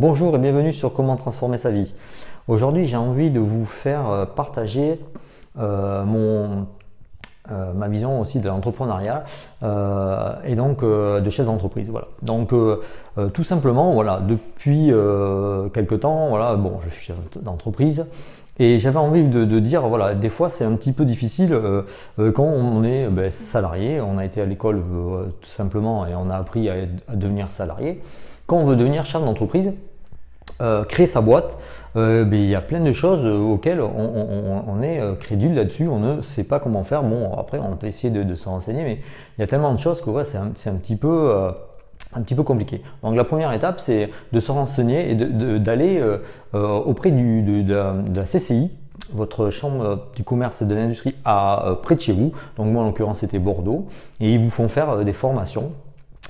Bonjour et bienvenue sur Comment transformer sa vie. Aujourd'hui, j'ai envie de vous faire partager ma vision aussi de l'entrepreneuriat et donc de chef d'entreprise. Voilà. Donc tout simplement, voilà, depuis quelque temps, voilà, bon, je suis chef d'entreprise. Et j'avais envie de dire, voilà, des fois c'est un petit peu difficile quand on est salarié, on a été à l'école tout simplement et on a appris à devenir salarié. Quand on veut devenir chef d'entreprise, créer sa boîte, il y a plein de choses auxquelles on est crédule là-dessus, on ne sait pas comment faire. Bon, après on peut essayer de se renseigner, mais il y a tellement de choses que ouais, c'est un petit peu compliqué. Donc la première étape, c'est de se renseigner et d'aller auprès de la CCI, votre chambre du commerce et de l'industrie près de chez vous. Donc moi en l'occurrence c'était Bordeaux, et ils vous font faire des formations,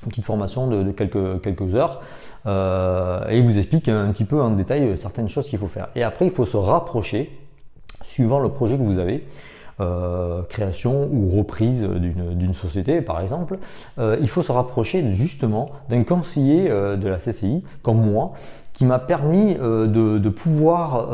une petite formation de quelques heures, et ils vous expliquent un petit peu en détail certaines choses qu'il faut faire. Et après il faut se rapprocher, suivant le projet que vous avez, création ou reprise d'une société par exemple, il faut se rapprocher justement d'un conseiller de la CCI comme moi, qui m'a permis de pouvoir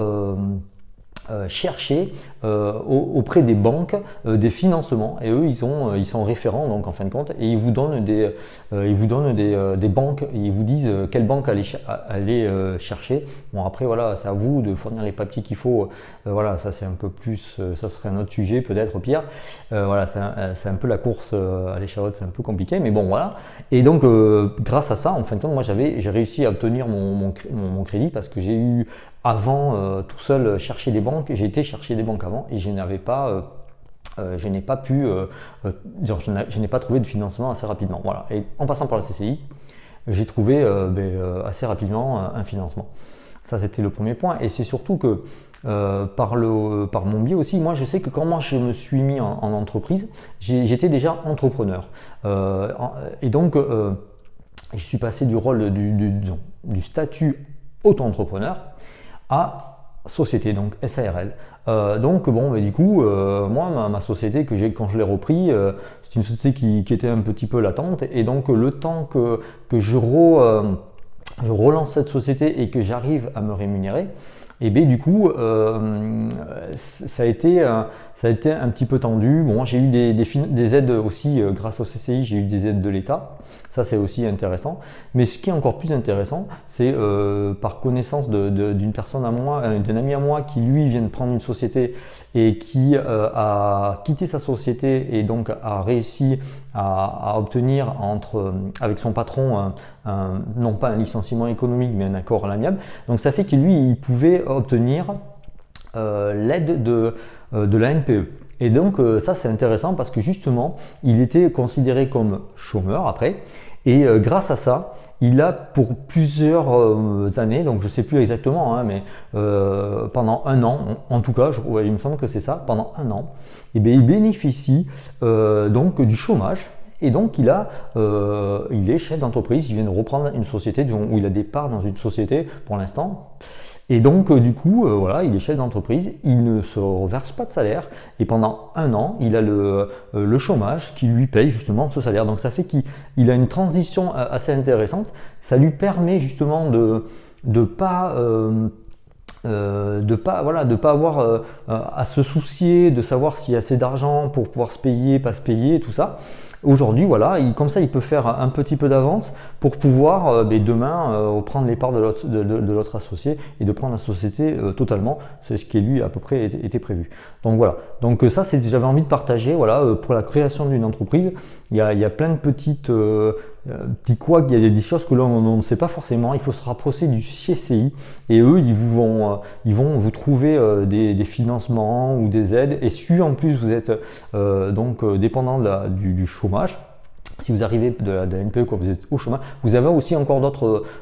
chercher auprès des banques des financements, et eux ils sont référents donc en fin de compte, et ils vous donnent des banques, et ils vous disent quelle banque aller chercher. Bon après voilà, c'est à vous de fournir les papiers qu'il faut, voilà, ça c'est un peu plus, ça serait un autre sujet peut-être au pire, voilà, c'est un peu la course à l'échalote, c'est un peu compliqué, mais bon voilà. Et donc grâce à ça en fin de compte, moi j'ai réussi à obtenir mon crédit, parce que j'ai eu avant tout seul chercher des banques, j'ai été chercher des banques avant et je n'ai pas trouvé de financement assez rapidement. Voilà. Et en passant par la CCI, j'ai trouvé assez rapidement un financement. Ça c'était le premier point, et c'est surtout que par mon biais aussi, moi je sais que quand moi je me suis mis en entreprise, j'étais déjà entrepreneur, et donc je suis passé du rôle du statut auto-entrepreneur à société, donc SARL. Donc bon, du coup, moi, ma société quand je l'ai repris, c'est une société qui était un petit peu latente, et donc le temps que je relance cette société et que j'arrive à me rémunérer, et bien du coup ça a été un petit peu tendu. Bon, j'ai eu des aides aussi grâce au CCI, j'ai eu des aides de l'État, ça c'est aussi intéressant. Mais ce qui est encore plus intéressant, c'est par connaissance d'une personne à moi, d'un ami à moi, qui lui vient de prendre une société et qui a quitté sa société et donc a réussi à obtenir avec son patron non pas un licenciement économique mais un accord à l'amiable. Donc ça fait que lui il pouvait obtenir l'aide de la NPE. Et donc ça c'est intéressant, parce que justement il était considéré comme chômeur après, et grâce à ça il a pour plusieurs années, donc je ne sais plus exactement, hein, mais pendant un an, en tout cas, il me semble que c'est ça, pendant un an, et bien, il bénéficie donc du chômage. Et donc il est chef d'entreprise, il vient de reprendre une société où il a des parts dans une société pour l'instant. Et donc du coup, voilà, il est chef d'entreprise, il ne se reverse pas de salaire, et pendant un an, il a le chômage qui lui paye justement ce salaire. Donc ça fait qu'il a une transition assez intéressante. Ça lui permet justement de pas avoir à se soucier de savoir s'il y a assez d'argent pour pouvoir se payer, pas se payer, tout ça. Aujourd'hui, voilà, comme ça, il peut faire un petit peu d'avance pour pouvoir demain prendre les parts de l'autre associé et de prendre la société totalement. C'est ce qui lui à peu près était prévu. Donc voilà. Donc ça, j'avais envie de partager. Voilà, pour la création d'une entreprise, il y a plein de petits couacs, il y a des choses que l'on ne sait pas forcément. Il faut se rapprocher du CCI, et eux, ils vont vous trouver des financements ou des aides. Et si en plus vous êtes donc dépendant du chômage, si vous arrivez de la NPE quand vous êtes au chômage, vous avez aussi encore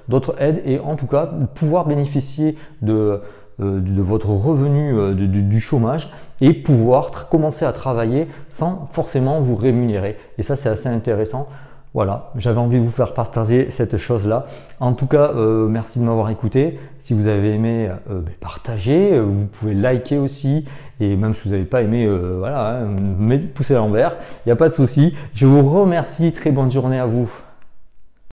d'autres aides, et en tout cas pouvoir bénéficier de votre revenu du chômage et pouvoir commencer à travailler sans forcément vous rémunérer. Et ça c'est assez intéressant. Voilà, j'avais envie de vous faire partager cette chose-là. En tout cas, merci de m'avoir écouté. Si vous avez aimé, partagez. Vous pouvez liker aussi. Et même si vous n'avez pas aimé, voilà, poussez à l'envers. Il n'y a pas de souci. Je vous remercie. Très bonne journée à vous.